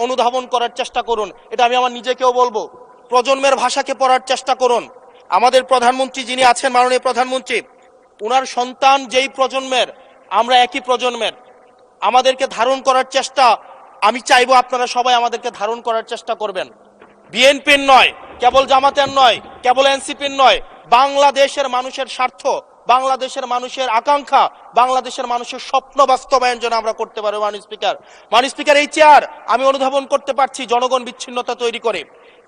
অনুধাবন করার চেষ্টা করুন। এটা আমি আমার নিজেকেও বলবো। প্রজন্মের ভাষাকে পড়ার চেষ্টা করুন। আমাদের প্রধানমন্ত্রী যিনি আছেন, মাননীয় প্রধানমন্ত্রী, উনার সন্তান যেই প্রজন্মের, আমরা একই প্রজন্মের, আমাদেরকে ধারণ করার চেষ্টা, আমি চাইবো আপনারা সবাই আমাদেরকে ধারণ করার চেষ্টা করবেন। বিএনপির নয়, কেবল জামাতের নয়, কেবল এনসিপির নয়, বাংলাদেশের মানুষের স্বার্থ, বাংলাদেশের মানুষের আকাঙ্ক্ষা, বাংলাদেশের মানুষের স্বপ্ন বাস্তবায়ন যেন আমরা করতে পারি। মাননীয় স্পিকার, এই চেয়ার আমি অনুধাবন করতে পারছি জনগণ বিচ্ছিন্নতা তৈরি করে।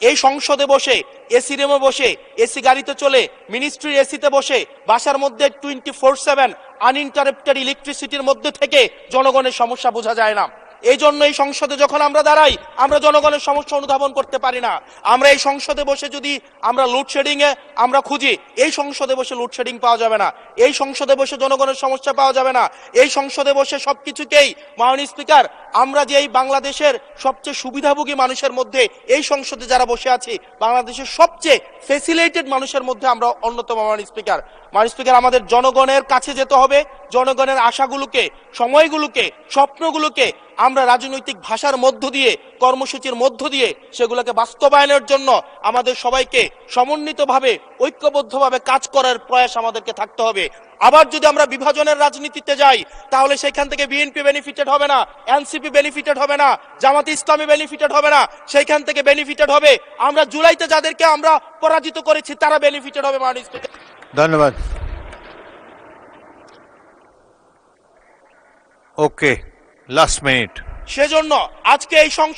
এই সংসদে বসে, এসি রুমে বসে, এসি গাড়িতে চলে, মিনিস্ট্রির এসিতে বসে, বাসার মধ্যে 24/7 আনইন্টারাপ্টেড ইলেকট্রিসিটির মধ্যে থেকে জনগণের সমস্যা বোঝা যায় না। এই জন্য এই সংসদে যখন আমরা দাঁড়াই, আমরা জনগণের সমস্যা অনুধাবন করতে পারি না। আমরা এই সংসদে বসে যদি আমরা লোডশেডিং এ আমরা খুঁজি, এই সংসদে বসে লোডশেডিং পাওয়া যাবে না, এই সংসদে বসে জনগণের সমস্যা পাওয়া যাবে না, এই সংসদে বসে সবকিছুকেই, মাননীয় স্পিকার, আমরা যে এই বাংলাদেশের সবচেয়ে সুবিধাভোগী মানুষের মধ্যে এই সংসদে যারা বসে আছি, বাংলাদেশের সবচেয়ে ফেসিলিটেড মানুষের মধ্যে আমরা অন্যতম। মাননীয় স্পিকার, আমাদের জনগণের কাছে যেতে হবে। জনগণের আশাগুলোকে, সময়গুলোকে, স্বপ্নগুলোকে আমরা রাজনৈতিক ভাষার মধ্য দিয়ে, কর্মসূচির মধ্য দিয়ে সেগুলোকে বাস্তবায়নের জন্য আমাদের সবাইকে সমন্বিতভাবে, ঐক্যবদ্ধভাবে কাজ করার প্রয়াস আমাদেরকে থাকতে হবে। আবার যদি আমরা বিভাজনের রাজনীতিতে যাই, তাহলে সেখান থেকে বিএনপি বেনিফিটেড হবে না, এনসিপি বেনিফিটেড হবে না, জামাতে ইসলামী বেনিফিটেড হবে না, সেইখান থেকে বেনিফিটেড হবে আমরা জুলাইতে যাদেরকে আমরা পরাজিত করেছি, তারা বেনিফিটেড হবে। মাননীয় স্পিকার, ধন্যবাদ। ওকে, লাস্ট মিনিট। সেজন্য আজকে এই সংসদ